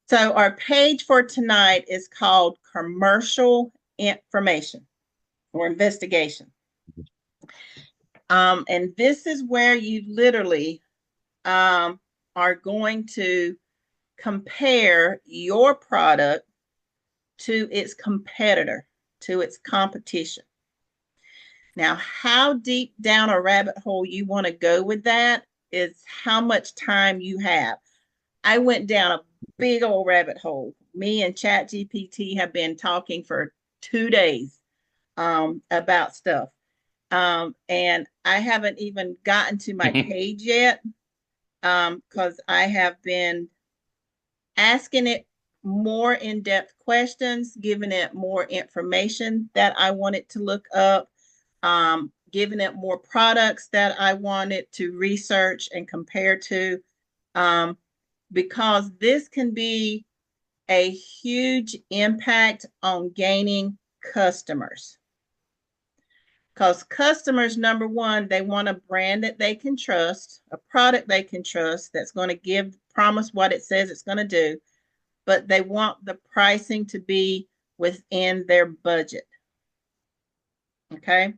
So our page for tonight is called commercial information or investigation. And this is where you literally are going to compare your product to its competitor, to its competition. Now, how deep down a rabbit hole you want to go with that is how much time you have. I went down a big old rabbit hole. Me and ChatGPT have been talking for 2 days about stuff. And I haven't even gotten to my page yet because I have been asking it more in-depth questions, giving it more information that I wanted to look up, giving it more products that I wanted to research and compare to, because this can be a huge impact on gaining customers. Because customers, number one, they want a brand that they can trust, a product they can trust that's going to promise what it says it's going to do, but they want the pricing to be within their budget. Okay.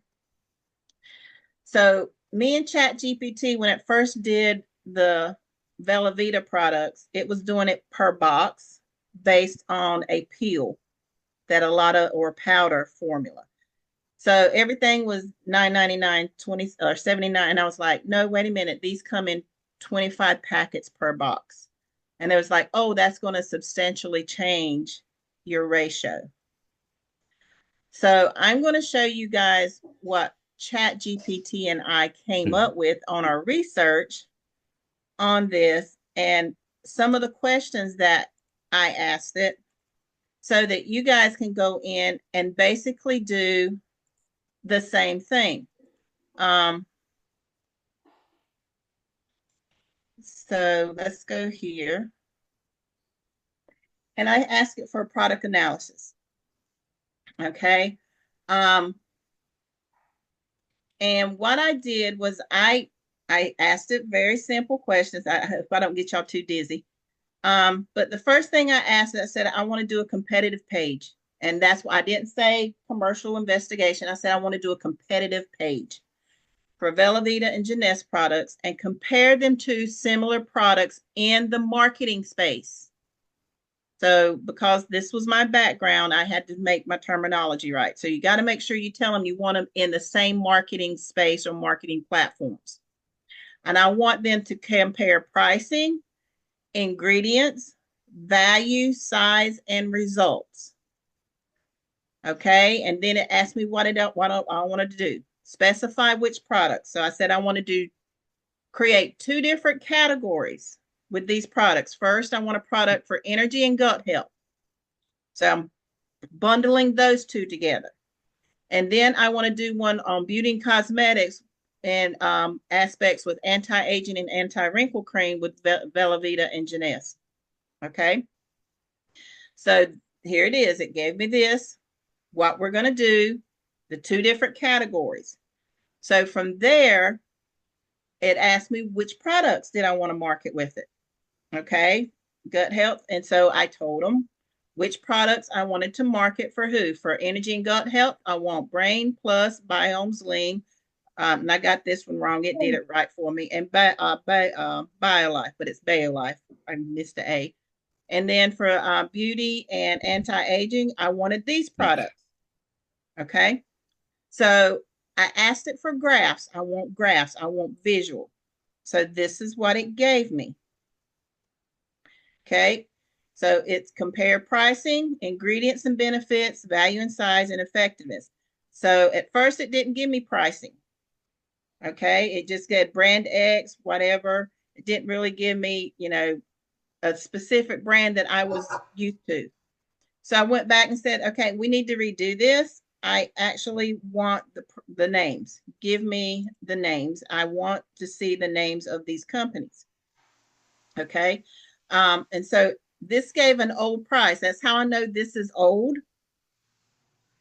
So me and ChatGPT, when it first did the Velveeta products, it was doing it per box based on a peel that or powder formula. So everything was $9.99, 20 or 79. And I was like, no, wait a minute. These come in 25 packets per box. And it was like, oh, that's going to substantially change your ratio. So I'm going to show you guys what ChatGPT and I came up with on our research on this and some of the questions that I asked it so that you guys can go in and basically do the same thing. So let's go here. And I asked it for a product analysis. Okay. And what I did was I asked it very simple questions. I hope I don't get y'all too dizzy. But the first thing I asked it, I said, I want to do a competitive page. And that's why I didn't say commercial investigation. I said, I want to do a competitive page for Velveeta and Jeunesse products and compare them to similar products in the marketing space. So because this was my background, I had to make my terminology right. So you got to make sure you tell them you want them in the same marketing space or marketing platforms. And I want them to compare pricing, ingredients, value, size, and results. Okay. And then it asked me what I wanted to do. Specify which products. So I said I want to create 2 different categories with these products. First, I want a product for energy and gut health. So I'm bundling those 2 together. And then I want to do one on beauty and cosmetics and aspects with anti-aging and anti-wrinkle cream with Velveeta and Jeunesse. Okay. So here it is. It gave me this, what we're going to do, the 2 different categories. So from there, it asked me which products did I want to market with it. Okay. Gut health. And so I told them which products I wanted to market for who. For energy and gut health, I want Brain Plus, Biomes Lean. And I got this one wrong. It did it right for me. And BioLife, but it's BioLife. I missed the A. And then for beauty and anti-aging, I wanted these products. Okay. So I asked it for graphs. I want graphs. I want visual. So this is what it gave me. Okay. So it's compare pricing, ingredients and benefits, value and size, and effectiveness. So at first it didn't give me pricing. Okay. It just said brand X, whatever. It didn't really give me, a specific brand that I was used to. So I went back and said, okay, we need to redo this. I actually want the names. Give me the names. I want to see the names of these companies. Okay. And so this gave an old price. That's how I know this is old,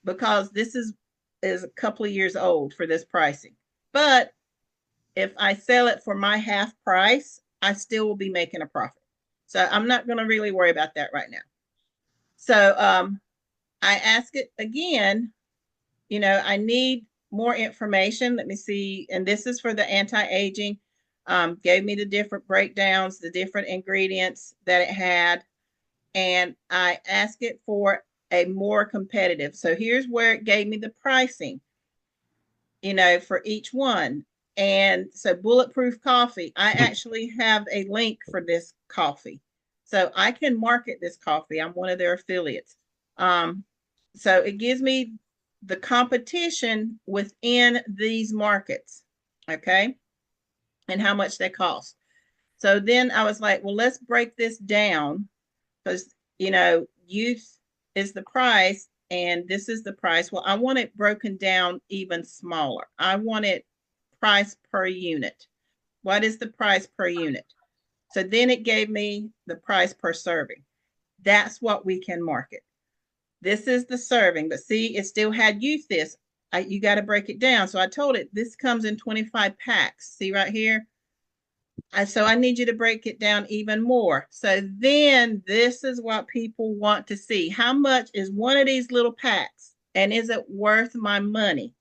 because this is a couple of years old for this pricing. But if I sell it for my half price, I still will be making a profit. So I'm not going to really worry about that right now. So I ask it again, I need more information. Let me see. And this is for the anti-aging. Gave me the different breakdowns, the different ingredients that it had. And I asked it for a more competitive. So here's where it gave me the pricing, for each one. And so bulletproof coffee, I actually have a link for this coffee. So I can market this coffee. I'm one of their affiliates. So it gives me the competition within these markets, okay, and how much they cost. So then I was like, well, let's break this down because, youth is the price and this is the price. Well, I want it broken down even smaller. I want it price per unit. What is the price per unit? So then it gave me the price per serving. That's what we can market. This is the serving, but see, it still had youth this. You got to break it down. So I told it this comes in 25 packs. See right here? So I need you to break it down even more. So then this is what people want to see. How much is one of these little packs? And is it worth my money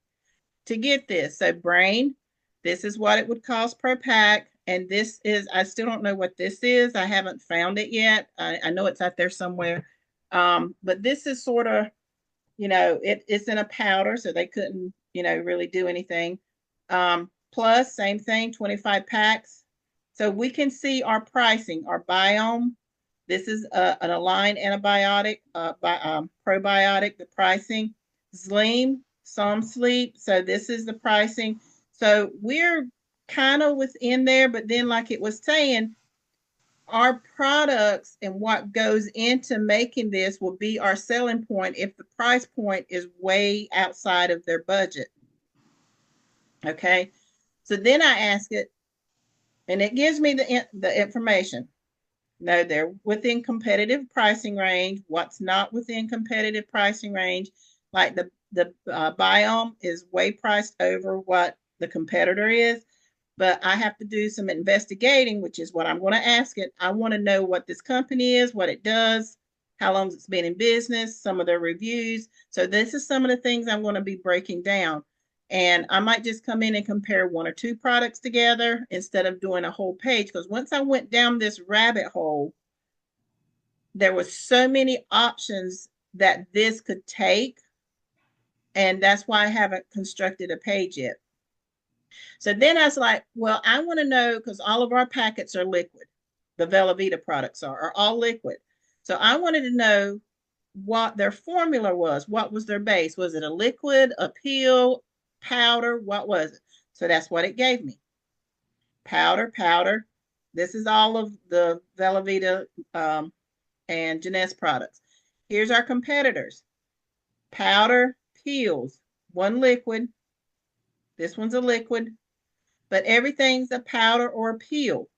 to get this? So brain, this is what it would cost per pack. And this is, I still don't know what this is. I haven't found it yet. I know it's out there somewhere. But this is sort of, it's in a powder, so they couldn't, really do anything. Plus, same thing, 25 packs. So we can see our pricing, our biome. This is an aligned antibiotic, probiotic, the pricing. Zleam, some sleep. So this is the pricing. So we're kind of within there, but then like it was saying, our products and what goes into making this will be our selling point if the price point is way outside of their budget. Okay. So then I ask it, and it gives me the information. No, they're within competitive pricing range. What's not within competitive pricing range? Like the biome is way priced over what the competitor is. But I have to do some investigating, which is what I'm going to ask it. I want to know what this company is, what it does, how long it's been in business, some of their reviews. So this is some of the things I'm going to be breaking down. And I might just come in and compare one or two products together instead of doing a whole page. Because once I went down this rabbit hole, there were so many options that this could take. And that's why I haven't constructed a page yet. So then I was like, well, I want to know because all of our packets are liquid. The Velveeta products are all liquid. So I wanted to know what their formula was. What was their base? Was it a liquid, a peel, powder? What was it? So that's what it gave me. Powder. This is all of the Velveeta and Jeunesse products. Here's our competitors. Powder, peels, one liquid. This one's a liquid, but everything's a powder or a peel.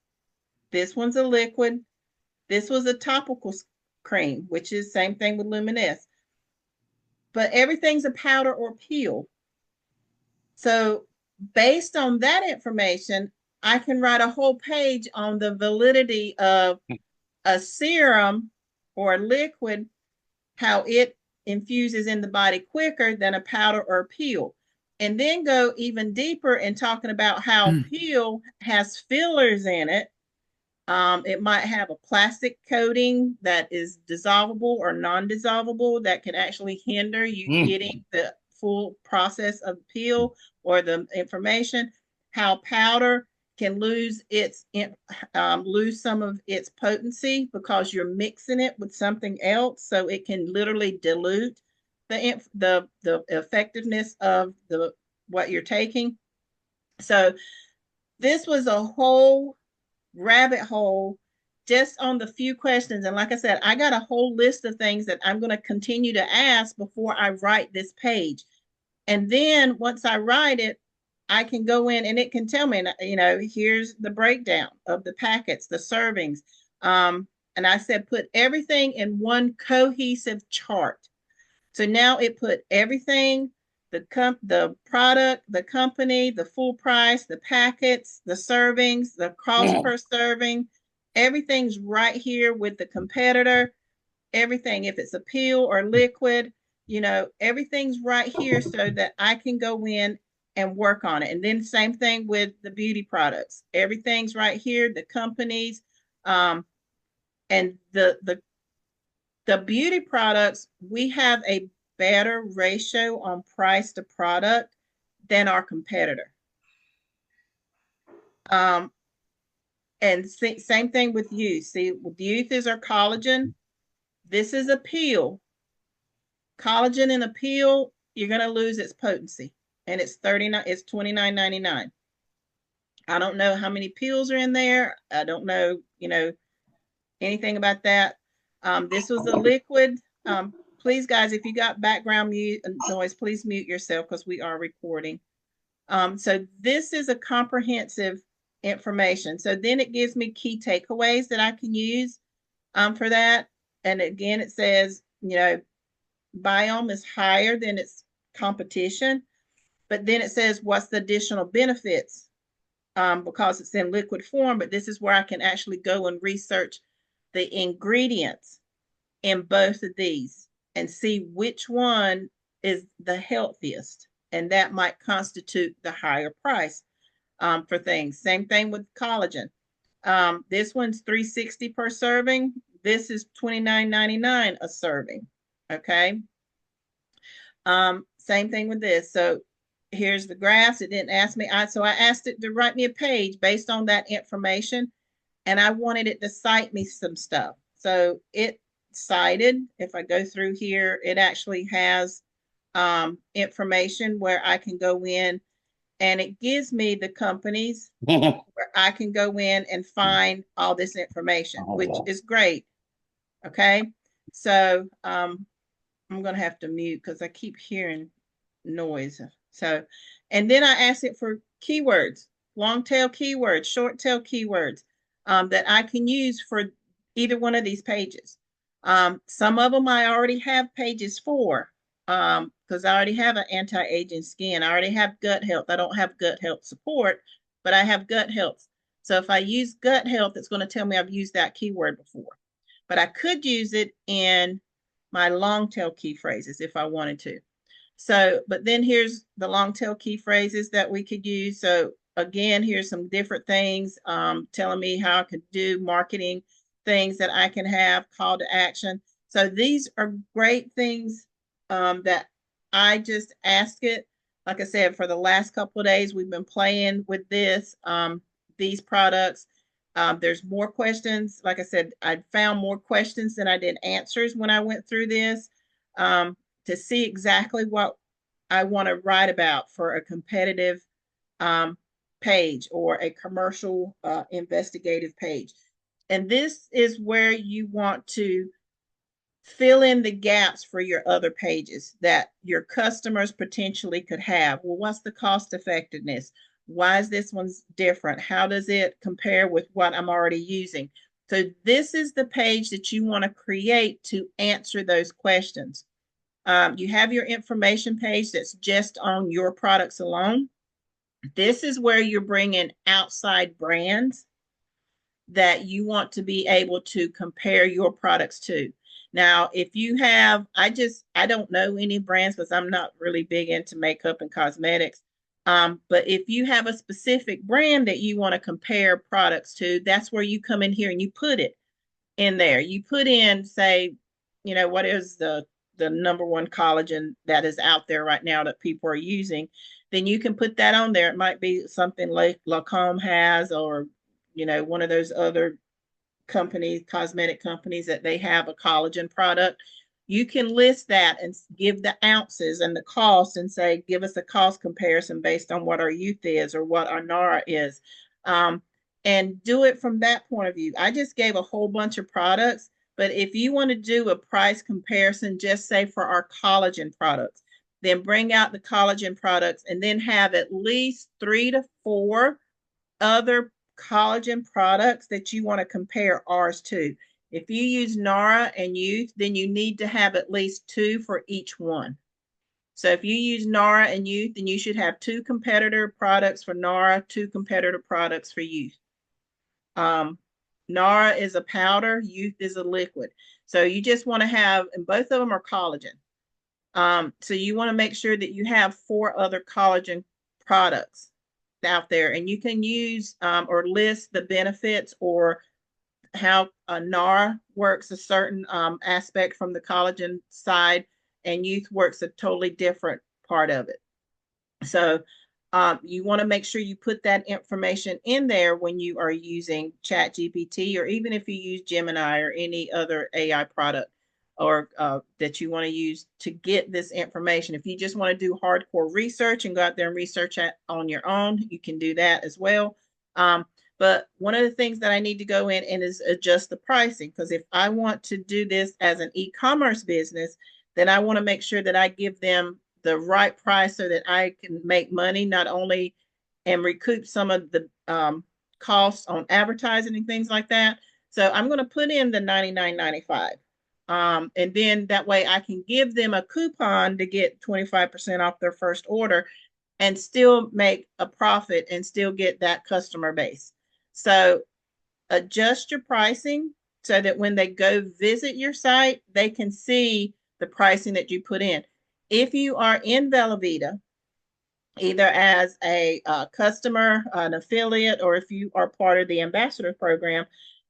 This one's a liquid. This was a topical cream, which is same thing with Luminous. But everything's a powder or peel. So based on that information, I can write a whole page on the validity of a serum or a liquid, how it infuses in the body quicker than a powder or a peel. And then go even deeper in talking about how peel has fillers in it. It might have a plastic coating that is dissolvable or non-dissolvable that can actually hinder you getting the full process of peel or the information. How powder can lose some of its potency because you're mixing it with something else, so it can literally dilute the effectiveness of what you're taking. So this was a whole rabbit hole just on the few questions. And like I said, I got a whole list of things that I'm going to continue to ask before I write this page. And then once I write it, I can go in and it can tell me, here's the breakdown of the packets, the servings. And I said, put everything in one cohesive chart. So now it put everything, the product, the company, the full price, the packets, the servings, the cost per serving, everything's right here with the competitor. Everything, if it's a peel or liquid, you know, everything's right here so that I can go in and work on it. And then same thing with the beauty products. Everything's right here, the companies, and the beauty products, we have a better ratio on price to product than our competitor. And same thing with youth. See, with youth is our collagen. This is a peel. Collagen in a peel, you're going to lose its potency. And it's $29.99. I don't know how many peels are in there. I don't know, you know, anything about that. This was a liquid. Please, guys, if you got background noise, please mute yourself because we are recording. So this is a comprehensive information. So then it gives me key takeaways that I can use for that. And again, it says, you know, biome is higher than its competition, but then it says what's the additional benefits because it's in liquid form. But this is where I can actually go and research the ingredients in both of these and see which one is the healthiest, and that might constitute the higher price for things. Same thing with collagen. This one's $3.60 per serving. This is $29.99 a serving. Okay. Same thing with this. So here's the graphs. It didn't ask me. So I asked it to write me a page based on that information, and I wanted it to cite me some stuff. So it cited, if I go through here, it actually has information where I can go in and it gives me the companies where I can go in and find all this information, which is great. Okay. So I'm going to have to mute because I keep hearing noise. So, and then I asked it for keywords, long tail keywords, short tail keywords that I can use for either one of these pages. Some of them I already have pages for because I already have an anti-aging skin. I already have gut health. I don't have gut health support, but I have gut health. So if I use gut health, it's going to tell me I've used that keyword before. But I could use it in my long tail key phrases if I wanted to. So, but then here's the long tail key phrases that we could use. So again, here's some different things telling me how I could do marketing things that I can have, call to action. So these are great things that I just ask it. Like I said, for the last couple of days, we've been playing with these products. There's more questions. Like I said, I found more questions than I did answers when I went through this to see exactly what I want to write about for a competitive page or a commercial investigative page. And this is where you want to fill in the gaps for your other pages that your customers potentially could have. Well, what's the cost effectiveness? Why is this one's different? How does it compare with what I'm already using? So this is the page that you want to create to answer those questions. You have your information page that's just on your products alone. This is where you're bringing outside brands that you want to be able to compare your products to. Now, if you have, I don't know any brands because I'm not really big into makeup and cosmetics. But if you have a specific brand that you want to compare products to, that's where you come in here and you put it in there. You put in, say, you know, what is the number one collagen that is out there right now that people are using, then you can put that on there. It might be something like Lancome has, or, you know, one of those other companies, cosmetic companies that they have a collagen product. You can list that and give the ounces and the cost and say, give us a cost comparison based on what our youth is or what our NARA is. And do it from that point of view. I just gave a whole bunch of products, but if you want to do a price comparison, just say for our collagen products, then bring out the collagen products and then have at least 3 to 4 other collagen products that you want to compare ours to. If you use NARA and youth, then you need to have at least 2 for each one. So if you use NARA and youth, then you should have 2 competitor products for NARA, 2 competitor products for youth. Nara is a powder, Youth is a liquid. So you just want to have, and both of them are collagen. So you want to make sure that you have 4 other collagen products out there, and you can use or list the benefits or how NAR works a certain aspect from the collagen side, and Youth works a totally different part of it. So you want to make sure you put that information in there when you are using Chat GPT, or even if you use Gemini or any other AI product or that you want to use to get this information. If you just want to do hardcore research and go out there and research on your own, you can do that as well. But one of the things that I need to go in and is adjust the pricing, because if I want to do this as an e-commerce business, then I want to make sure that I give them the right price so that I can make money, not only and recoup some of the costs on advertising and things like that. So I'm going to put in the $99.95. And then that way I can give them a coupon to get 25% off their first order and still make a profit and still get that customer base. So adjust your pricing so that when they go visit your site, they can see the pricing that you put in. If you are in Velveeta, either as a customer, an affiliate, or if you are part of the ambassador program,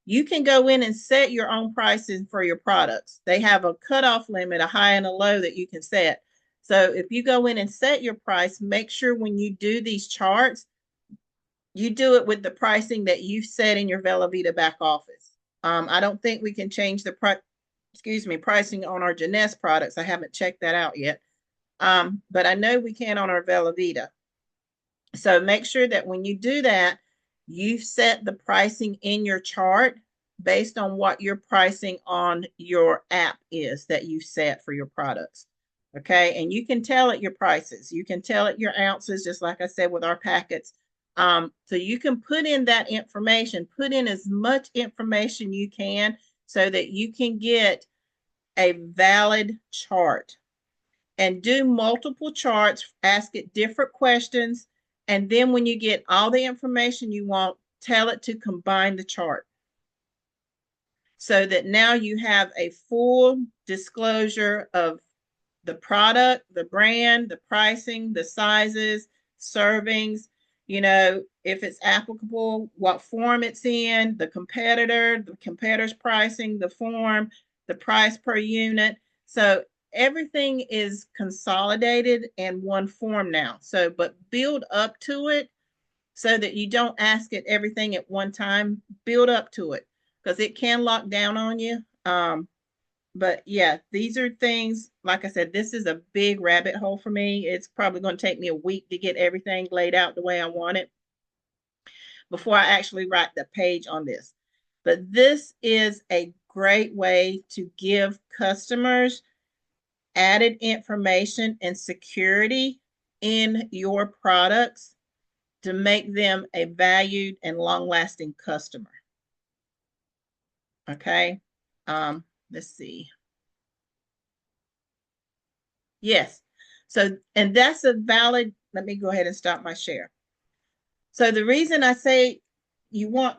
you can go in and set your own pricing for your products. They have a cutoff limit, a high and a low that you can set. So if you go in and set your price, make sure when you do these charts, you do it with the pricing that you've set in your Velveeta back office. I don't think we can change the pricing on our Jeunesse products. I haven't checked that out yet. But I know we can on our Velveeta. So make sure that when you do that, you've set the pricing in your chart based on what your pricing on your app is that you set for your products. Okay. And you can tell it your prices. You can tell it your ounces, just like I said with our packets. So you can put in that information, put in as much information you can so that you can get a valid chart, and do multiple charts, ask it different questions. And then when you get all the information you want, tell it to combine the chart so that now you have a full disclosure of the product, the brand, the pricing, the sizes, servings, if it's applicable, what form it's in, the competitor's pricing, the form, the price per unit. So everything is consolidated in one form now. So, but build up to it so that you don't ask it everything at one time. Build up to it because it can lock down on you. But yeah, these are things, like I said, this is a big rabbit hole for me. It's probably going to take me a week to get everything laid out the way I want it before I actually write the page on this. But this is a great way to give customers added information and security in your products to make them a valued and long-lasting customer. Okay. Let's see. Yes. So, and that's a valid, let me go ahead and stop my share. So the reason I say you want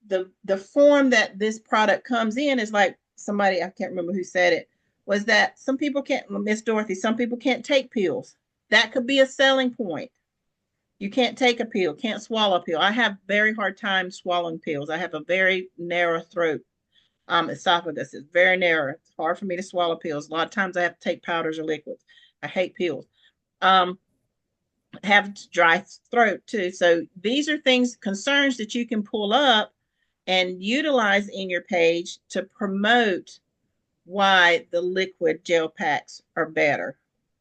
the form that this product comes in is like somebody, I can't remember who said it, was that some people can't, Miss Dorothy, some people can't take pills. That could be a selling point. You can't take a pill, can't swallow a pill. I have very hard time swallowing pills. I have a very narrow throat. Esophagus is very narrow. It's hard for me to swallow pills. A lot of times I have to take powders or liquids. I hate pills. Have dry throat too. So these are things, concerns that you can pull up and utilize in your page to promote why the liquid gel packs are better.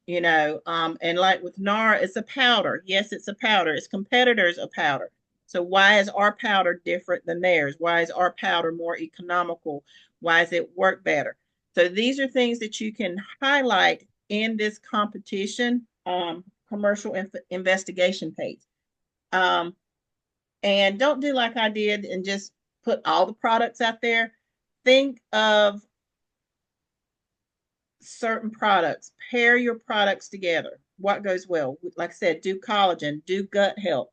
And like with NAR, it's a powder. Yes, it's a powder. Its competitors a powder. So why is our powder different than theirs? Why is our powder more economical? Why does it work better? So these are things that you can highlight in this competition commercial investigation page. And don't do like I did and just put all the products out there. Think of certain products, pair your products together. What goes well? Like I said, do collagen, do gut health,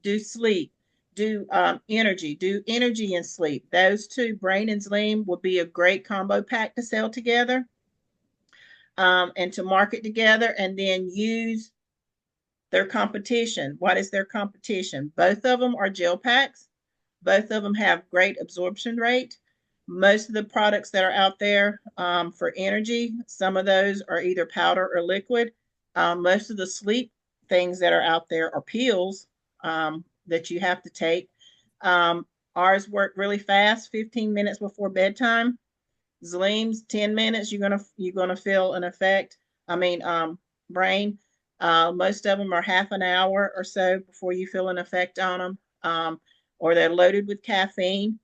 do sleep, do energy and sleep. Those two, brain and Zleam, would be a great combo pack to sell together, and to market together, and then use their competition. What is their competition? Both of them are gel packs. Both of them have great absorption rate. Most of the products that are out there, for energy, some of those are either powder or liquid. Most of the sleep things that are out there are pills, that you have to take. Ours work really fast, 15 minutes before bedtime. Zleam's 10 minutes, you're gonna feel an effect. I mean, brain. Most of them are half an hour or so before you feel an effect on them. Or they're loaded with caffeine.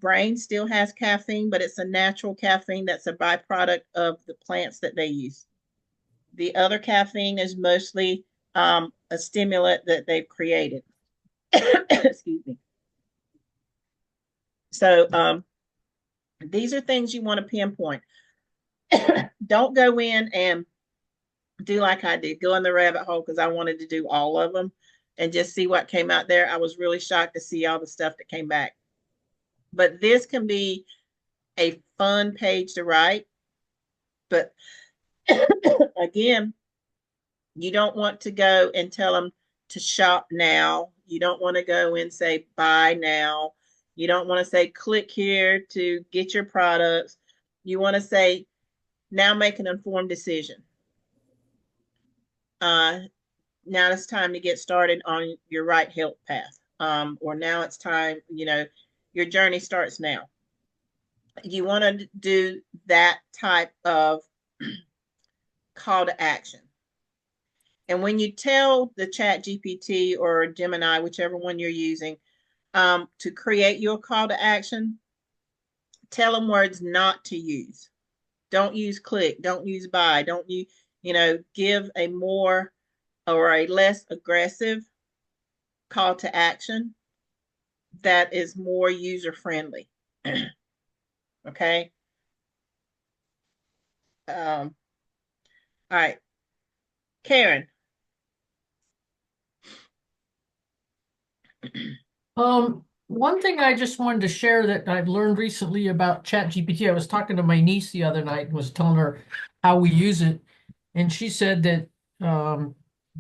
Brain still has caffeine, but it's a natural caffeine that's a byproduct of the plants that they use. The other caffeine is mostly, a stimulant that they've created. Excuse me. So, these are things you want to pinpoint. Don't go in and do like I did, go in the rabbit hole because I wanted to do all of them and just see what came out there. I was really shocked to see all the stuff that came back. But this can be a fun page to write. But again, you don't want to go and tell them to shop now. You don't want to go and say buy now. You don't want to say click here to get your products. You want to say now make an informed decision. Now it's time to get started on your right health path. Or now it's time, your journey starts now. You want to do that type of call to action. And when you tell the Chat GPT or Gemini, whichever one you're using, to create your call to action, tell them words not to use. Don't use click, don't use buy, don't give a more or a less aggressive call to action that is more user friendly. Okay. All right. Karen. One thing I just wanted to share that I've learned recently about ChatGPT, I was talking to my niece the other night and was telling her how we use it. And she said that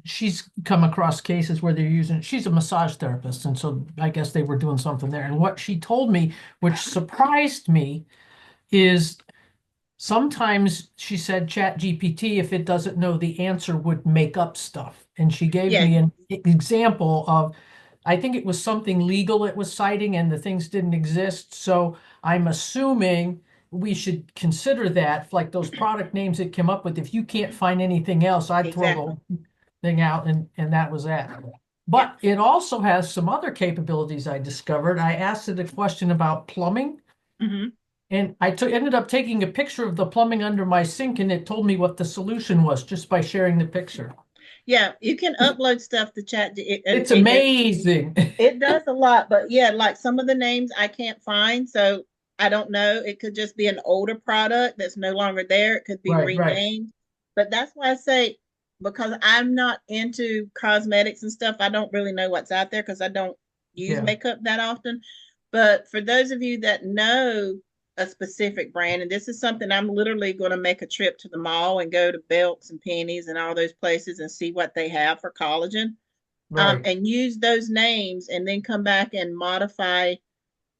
she's come across cases where they're using it. She's a massage therapist, and so I guess they were doing something there. And what she told me, which surprised me, is sometimes she said Chat GPT, if it doesn't know the answer, would make up stuff. And she gave Yeah, me an example of, I think it was something legal it was citing and the things didn't exist. So I'm assuming we should consider that, like those product names it came up with. If you can't find anything else, I'd throw the exactly. whole thing out, and that was that. Yeah. But it also has some other capabilities I discovered. I asked it a question about plumbing. Mm-hmm. And ended up taking a picture of the plumbing under my sink, and it told me what the solution was just by sharing the picture. Yeah, you can upload stuff to chat and It's amazing. it does a lot, but yeah, like some of the names I can't find, so I don't know. It could just be an older product that's no longer there. It could be Right, right. renamed. But that's why I say, because I'm not into cosmetics and stuff, I don't really know what's out there because I don't use Yeah, makeup that often. But for those of you that know a specific brand, and this is something I'm literally going to make a trip to the mall and go to Belks and Pennies and all those places and see what they have for collagen, right. and use those names and then come back and modify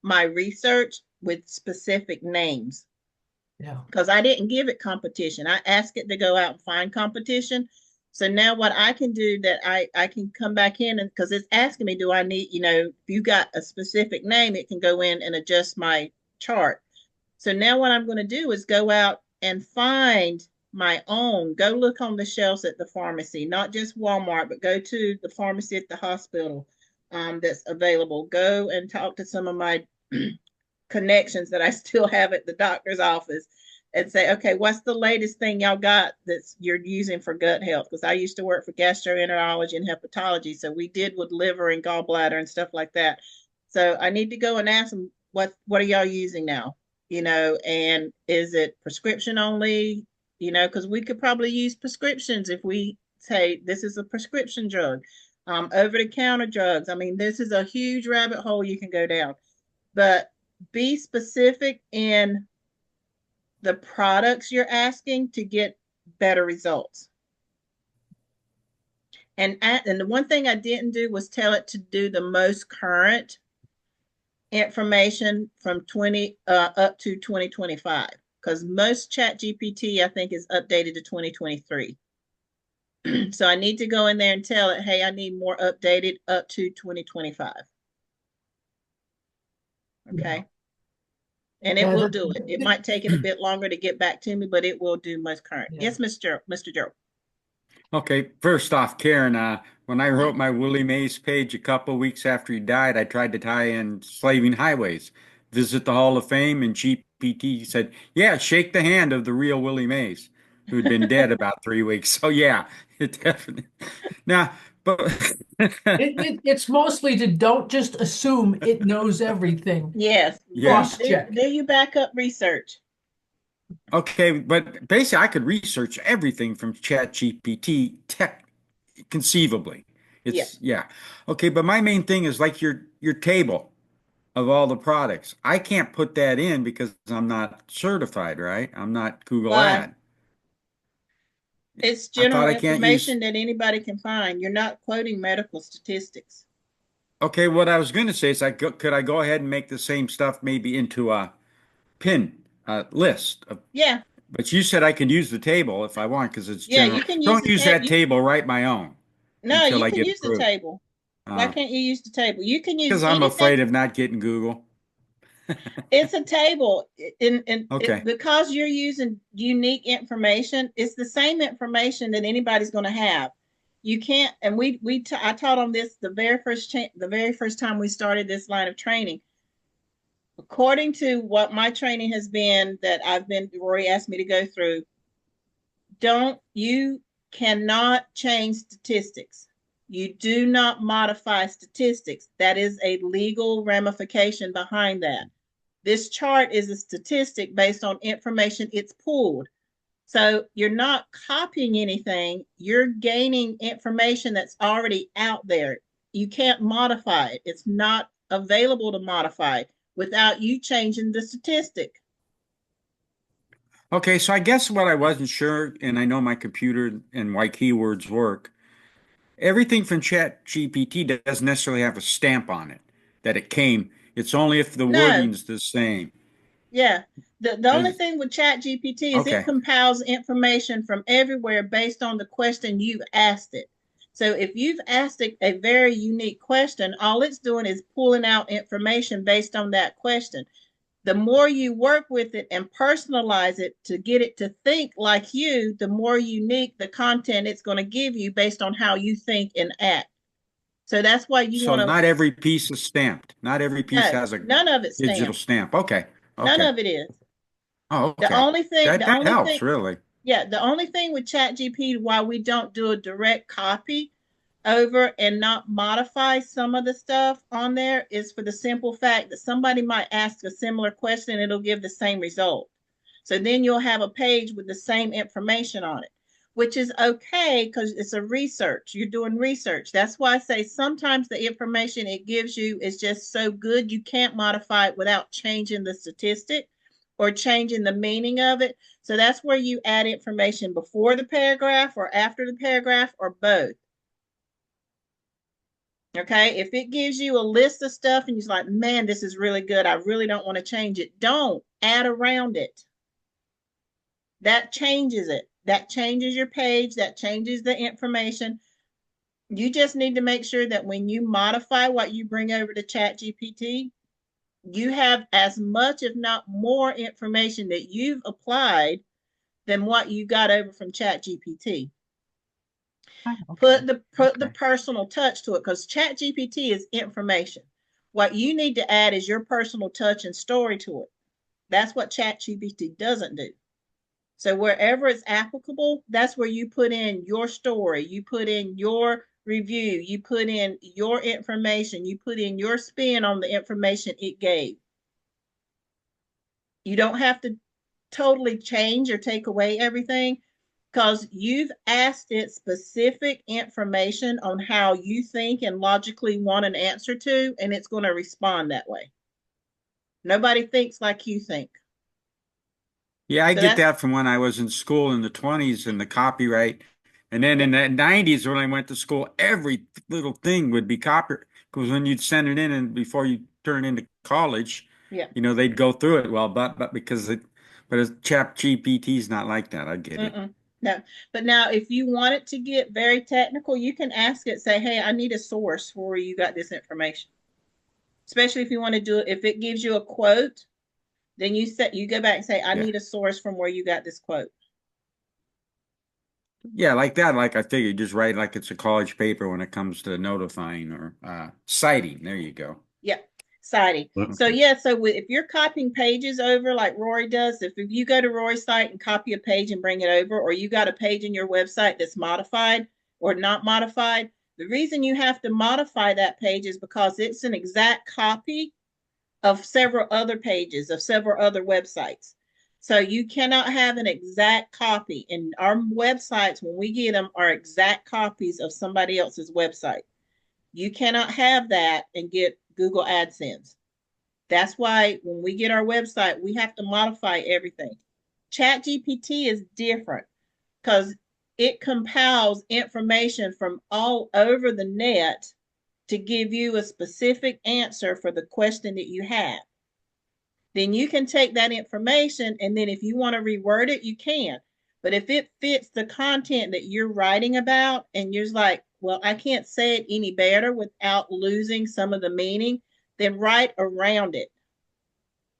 my research with specific names. Yeah. Because I didn't give it competition. I asked it to go out and find competition. So now what I can do that I can come back in, and because it's asking me, do I need, if you got a specific name, it can go in and adjust my chart. So now what I'm going to do is go out and find my own. Go look on the shelves at the pharmacy, not just Walmart, but go to the pharmacy at the hospital, that's available. Go and talk to some of my connections that I still have at the doctor's office and say, okay, what's the latest thing y'all got that's you're using for gut health? Because I used to work for gastroenterology and hepatology, so we did with liver and gallbladder and stuff like that. So I need to go and ask them what are y'all using now? And is it prescription only? Because we could probably use prescriptions if we say this is a prescription drug. over-the-counter drugs. I mean, this is a huge rabbit hole you can go down, but be specific in the products you're asking to get better results. And the one thing I didn't do was tell it to do the most current information from 20 up to 2025, because most chat GPT I think is updated to 2023. So I need to go in there and tell it, hey, I need more updated up to 2025. Okay. And it will do it. It might take it a bit longer to get back to me, but it will do most current. Yeah. Yes, Mr. Joe. Okay, first off, Karen, when I wrote my Willie Mays page a couple weeks after he died, I tried to tie in slaving highways, visit the Hall of Fame, and GPT said, yeah, shake the hand of the real Willie Mays, who'd been dead about 3 weeks. So yeah, it definitely. Now, but It's mostly to don't just assume it knows everything. Yes. Yeah. Cross-check. Do you back up research? Okay, but basically, I could research everything from Chat GPT tech conceivably. It's yeah. Okay, but my main thing is like your table of all the products. I can't put that in because I'm not certified, right? I'm not Google Why? Ad. It's I thought general I can't use. information that anybody can find. You're not quoting medical statistics. Okay, what I was going to say is could I go ahead and make the same stuff maybe into a pin list of, Yeah. but you said I could use the table if I want because it's Yeah, general. you can use Don't the use table. that table, write my own No, until you I can get use the approved. table. Why can't you use the table? You can use Because I'm anything. afraid of not getting Google. It's a table, Okay. because you're using unique information. It's the same information that anybody's going to have. You can't, and I taught on this the very first time we started this line of training. According to what my training has been, that Rory asked me to go through, you cannot change statistics. You do not modify statistics. That is a legal ramification behind that. This chart is a statistic based on information it's pulled. So you're not copying anything. You're gaining information that's already out there. You can't modify it. It's not available to modify without you changing the statistic. Okay, so I guess what I wasn't sure, and I know my computer and why keywords work, everything from Chat GPT doesn't necessarily have a stamp on it that it came. It's only if the No, wording's the same. yeah. The only Is thing with Chat GPT is it okay. compiles information from everywhere based on the question you've asked it. So if you've asked it a very unique question, all it's doing is pulling out information based on that question. The more you work with it and personalize it to get it to think like you, the more unique the content it's going to give you based on how you think and act. So that's why you So want to, not every piece is stamped. Not every piece no, has a none of it's digital stamped. stamp. Okay. None Okay. of it is. Oh, The okay. only thing, That the that only helps thing, really. yeah, the only thing with ChatGPT why we don't do a direct copy over and not modify some of the stuff on there is for the simple fact that somebody might ask a similar question and it'll give the same result. So then you'll have a page with the same information on it, which is okay because it's a research. You're doing research. That's why I say sometimes the information it gives you is just so good you can't modify it without changing the statistic or changing the meaning of it. So that's where you add information before the paragraph or after the paragraph or both. Okay, if it gives you a list of stuff and you're like, man, this is really good, I really don't want to change it, don't add around it. That changes it. That changes your page, that changes the information. You just need to make sure that when you modify what you bring over to Chat GPT, you have as much, if not more, information that you've applied than what you got over from Chat GPT. Okay. Put the Okay. personal touch to it because Chat GPT is information. What you need to add is your personal touch and story to it. That's what Chat GPT doesn't do. So wherever it's applicable, that's where you put in your story, you put in your review, you put in your information, you put in your spin on the information it gave. You don't have to totally change or take away everything because you've asked it specific information on how you think and logically want an answer to, and it's going to respond that way. Nobody thinks like you think. Yeah, I So get that from when I was in school in the 20s in the copyright. And then in the 90s when I went to school, every little thing would be copied. Because when you'd send it in and before you turn into college, yeah. they'd go through it. Well, but because but as Chat GPT is not like that. I get it. No, but now if you want it to get very technical, you can ask it, say, hey, I need a source for where you got this information. Especially if you want to do it, if it gives you a quote, then you go back and say, I need a source from where you got this quote. Yeah, like that. Like I figured, just write like it's a college paper when it comes to notifying or citing. There you go. Yeah, citing. So yeah, so if you're copying pages over like Rory does, if you go to Rory's site and copy a page and bring it over, or you got a page in your website that's modified or not modified, the reason you have to modify that page is because it's an exact copy of several other pages of several other websites. So you cannot have an exact copy. And our websites, when we get them, are exact copies of somebody else's website. You cannot have that and get Google AdSense. That's why when we get our website, we have to modify everything. ChatGPT is different because it compiles information from all over the net to give you a specific answer for the question that you have. Then you can take that information, and then if you want to reword it, you can. But if it fits the content that you're writing about, and you're like, well, I can't say it any better without losing some of the meaning, then write around it.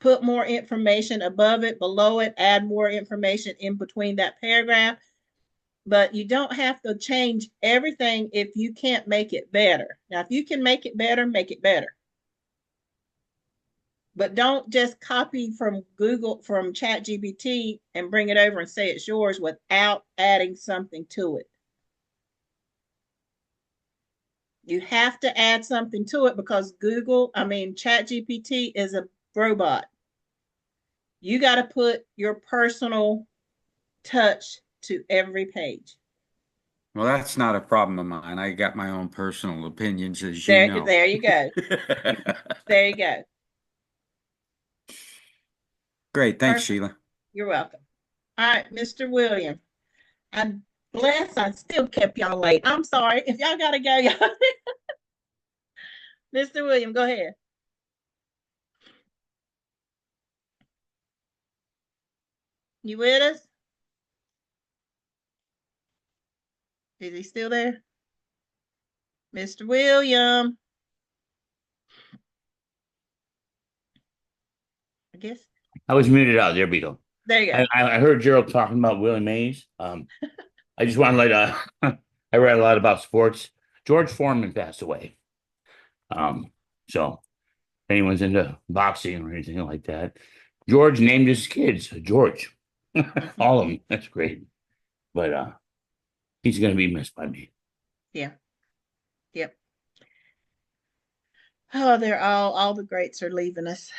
Put more information above it, below it, add more information in between that paragraph. But you don't have to change everything if you can't make it better. Now, if you can make it better, make it better. But don't just copy from Google, from ChatGPT and bring it over and say it's yours without adding something to it. You have to add something to it because ChatGPT is a robot. You got to put your personal touch to every page. Well, that's not a problem of mine. I got my own personal opinions, as you know. There you go. There you go. Great. Thanks, Sheila. You're welcome. All right, Mr. William. I'm blessed I still kept y'all late. I'm sorry. If y'all got to go, y'all. Mr. William, go ahead. You with us? Is he still there? Mr. William. I guess. I was muted out. There we go. There you go. I heard Gerald talking about Willie Mays. I just want to I read a lot about sports. George Foreman passed away. So if anyone's into boxing or anything like that, George named his kids George. All of them. That's great. But he's going to be missed by me. Yeah. Yep. Oh, they're all the greats are leaving us.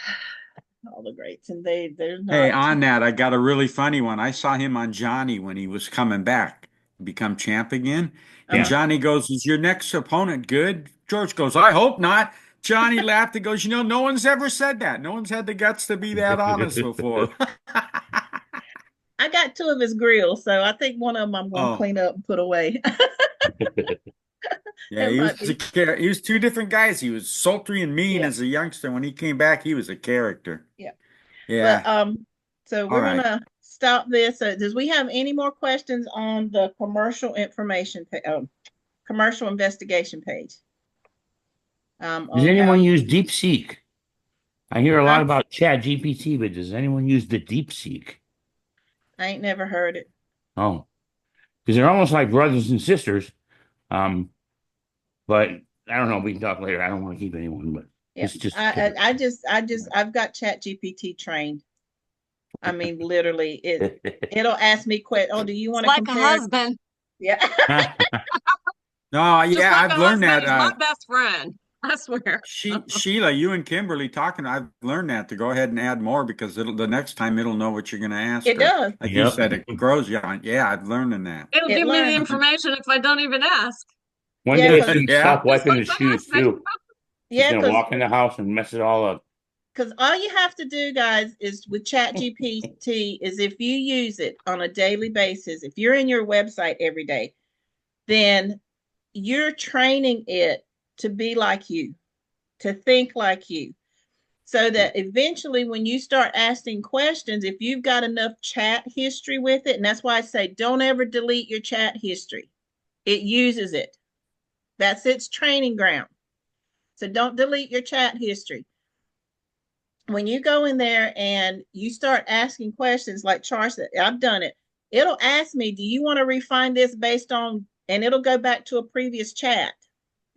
All the greats, and they're not. Hey, on that, I got a really funny one. I saw him on Johnny when he was coming back, become champ again. And Johnny goes, "Is your next opponent good?" George goes, "I hope not." Johnny laughed and goes, no one's ever said that. No one's had the guts to be that honest before. I got 2 of his grills, so I think one of them I'm going to clean up and put away. Yeah, he was 2 different guys. He was sultry and mean as a youngster. When he came back, he was a character. Yeah. Yeah. But, so we're going to stop this. So does we have any more questions on the commercial commercial investigation page? Does anyone use DeepSeek? I hear a lot about ChatGPT, but does anyone use the DeepSeek? I ain't never heard it. Oh, because they're almost like brothers and sisters. But I don't know. We can talk later. I don't want to keep anyone, but it's just. I've got ChatGPT trained. I mean, literally, it'll ask me questions. Oh, do you want to compare? Like a husband. Yeah. No, yeah, I've learned that. He's my best friend. I swear. Sheila, you and Kimberly talking, I've learned that to go ahead and add more because the next time it'll know what you're going to ask It her. does. Like you Yep. said, it grows you on. Yeah, I've learned in that. It'll It give me the learns. information if I don't even ask. One Yeah, day 'cause- she'd Yeah. stop wiping the Just like shoes by too. She's Yeah, gonna walk in the house and mess it all up. because all you have to do, guys, is with ChatGPT is if you use it on a daily basis, if you're in your website every day, then you're training it to be like you, to think like you. So that eventually when you start asking questions, if you've got enough chat history with it, and that's why I say don't ever delete your chat history. It uses it. That's its training ground. So don't delete your chat history. When you go in there and you start asking questions like Charles said, I've done it. It'll ask me, do you want to refine this based on, and it'll go back to a previous chat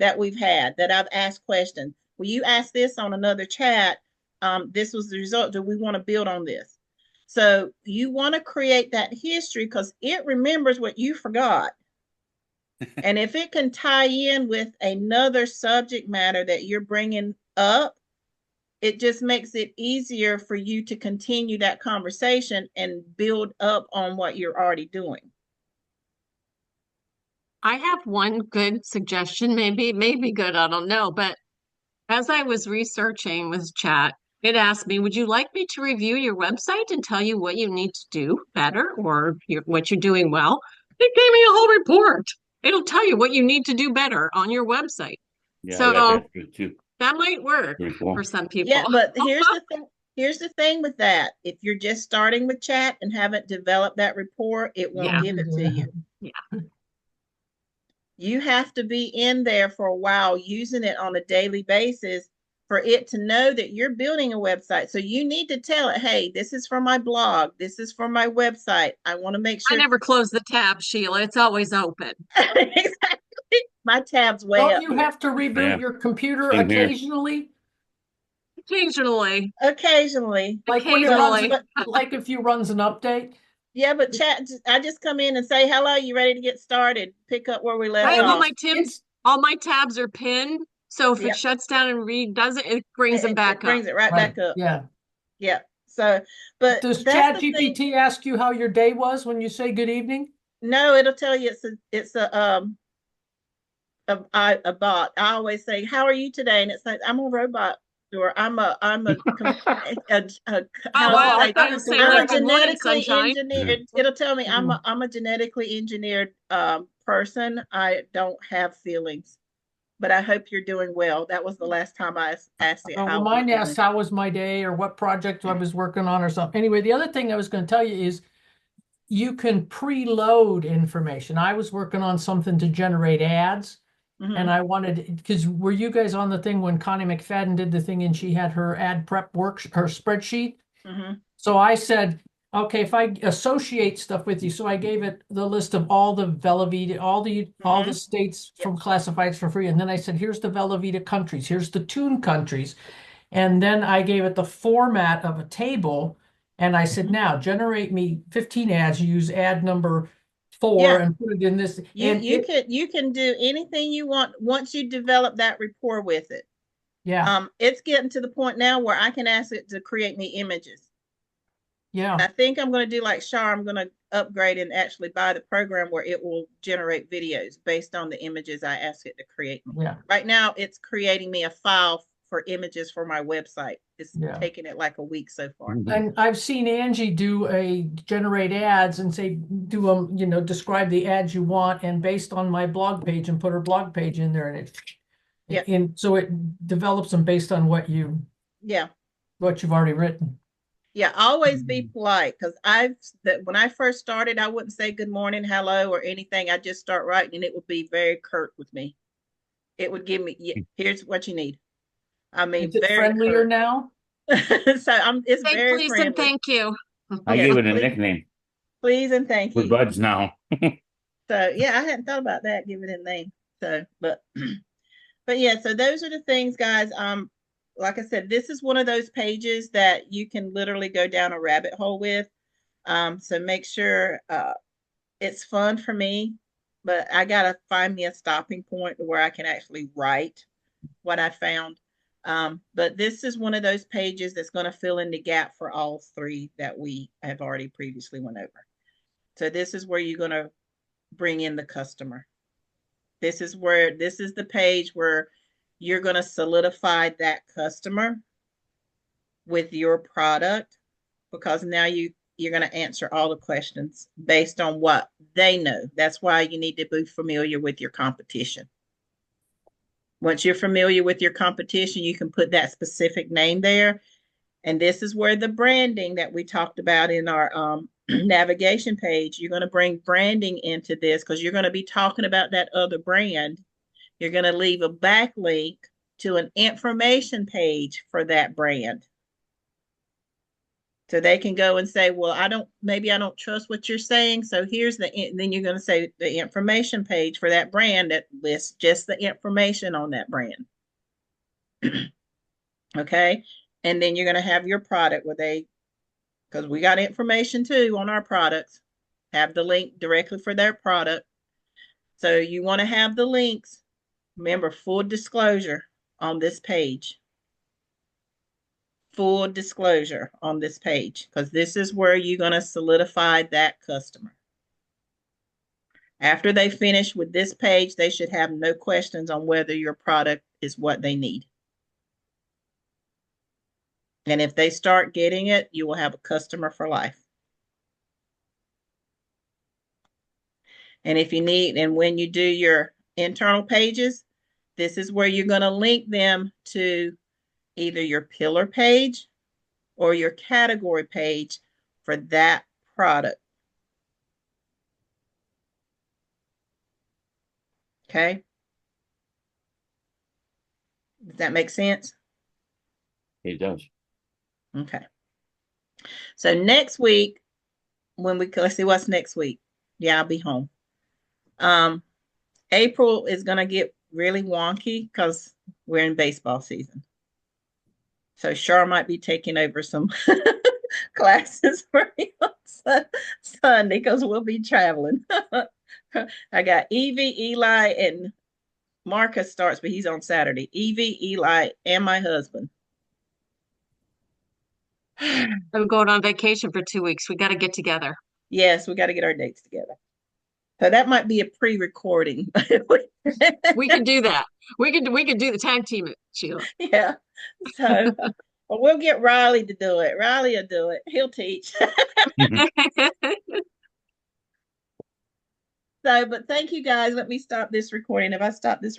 that we've had that I've asked questions. Will you ask this on another chat? This was the result. Do we want to build on this? So you want to create that history because it remembers what you forgot. And if it can tie in with another subject matter that you're bringing up, it just makes it easier for you to continue that conversation and build up on what you're already doing. I have one good suggestion, maybe good, I don't know. But as I was researching with chat, it asked me, would you like me to review your website and tell you what you need to do better or what you're doing well? It gave me a whole report. It'll tell you what you need to do better on your website. Yeah, So I got that too. that might work Pretty cool. for some people. Yeah, but here's the thing. Here's the thing with that. If you're just starting with chat and haven't developed that rapport, it won't Yeah. give it to you. Yeah. You have to be in there for a while using it on a daily basis for it to know that you're building a website. So you need to tell it, hey, this is for my blog. This is for my website. I want to make I sure. never close the tab, Sheila. It's always open. Exactly. My tab's way Don't up you here. have to reboot Yeah. your computer Same here. occasionally? Occasionally. Occasionally. Like when it runs, Occasionally. like if you runs an update? Yeah, but chat, I just come in and say, hello, you ready to get started? Pick up where we left All off. my tabs are pinned. So if Yep. it shuts down and redoes it, it brings them back It brings up. it right back up. Yeah. Yeah. So, but Does that's the thing. ChatGPT ask you how your day was when you say good evening? No, it'll tell you it's a bot. I always say, "How are you today?" And it's like I'm a robot, or I'm a how Oh, do I I thought you were say? saying I'm a like good morning, genetically sunshine. engineered. It'll tell me I'm a genetically engineered person. I don't have feelings, but I hope you're doing well. That was the last time I asked it. Well, How mine was asks how was my day or what project I was working on or something. Anyway, the other thing I was going to tell you is you can preload information. I was working on something to generate ads. And I wanted, because were you guys on the thing when Connie McFadden did the thing and she had her ad prep her spreadsheet? So I said, okay, if I associate stuff with you, so I gave it the list of all the Velveeta, all the states from classifieds for free. And then I said, here's the Velveeta countries, here's the tune countries. And then I gave it the format of a table. And I said, now generate me 15 ads, you use ad number 4 and put it in this. You can do anything you want once you develop that rapport with it. Yeah. It's getting to the point now where I can ask it to create me images. Yeah. I think I'm going to do like Shar. I'm going to upgrade and actually buy the program where it will generate videos based on the images I ask it to create me. Yeah. Right now, it's creating me a file for images for my website. It's taking it like a week so far. And I've seen Angie generate ads and say, describe the ads you want and based on my blog page and put her blog page in there and so it develops them based on what you've already written. Yeah, always be polite because when I first started, I wouldn't say good morning, hello, or anything. I just start writing and it would be very curt with me. It would give me, here's what you need. I mean, is it very friendlier curt. now? It's Say very please friendly. and thank you. I gave it a nickname. Please and thank you. We're buds now. So yeah, I hadn't thought about that, give it a name. So, but yeah, so those are the things, guys. Like I said, this is one of those pages that you can literally go down a rabbit hole with. So make sure it's fun for me, but I gotta find me a stopping point where I can actually write what I found. But this is one of those pages that's going to fill in the gap for all three that we have already previously went over. So this is where you're going to bring in the customer. This is the page where you're going to solidify that customer with your product, because now you're going to answer all the questions based on what they know. That's why you need to be familiar with your competition. Once you're familiar with your competition, you can put that specific name there. And this is where the branding that we talked about in our navigation page, you're going to bring branding into this, because you're going to be talking about that other brand. You're going to leave a backlink to an information page for that brand. So they can go and say, well, maybe I don't trust what you're saying. So then you're going to say the information page for that brand that lists just the information on that brand. Okay. And then you're going to have your product because we got information too on our products, have the link directly for their product. So you want to have the links. Remember, full disclosure on this page. Full disclosure on this page, because this is where you're going to solidify that customer. After they finish with this page, they should have no questions on whether your product is what they need. And if they start getting it, you will have a customer for life. And when you do your internal pages, this is where you're going to link them to either your pillar page or your category page for that product. Okay. Does that make sense? It does. Okay. So next week, let's see what's next week. Yeah, I'll be home. April is going to get really wonky because we're in baseball season. So Char might be taking over some classes for me on Sunday because we'll be traveling. I got Evie, Eli, and Marcus starts, but he's on Saturday. Evie, Eli, and my husband. I'm going on vacation for 2 weeks. We got to get together. Yes, we got to get our dates together. So that might be a pre-recording. We can do that. We can do the tag team it, Sheila. Yeah. So we'll get Riley to do it. Riley will do it. He'll teach. So, but thank you guys. Let me stop this recording. If I stop this recording.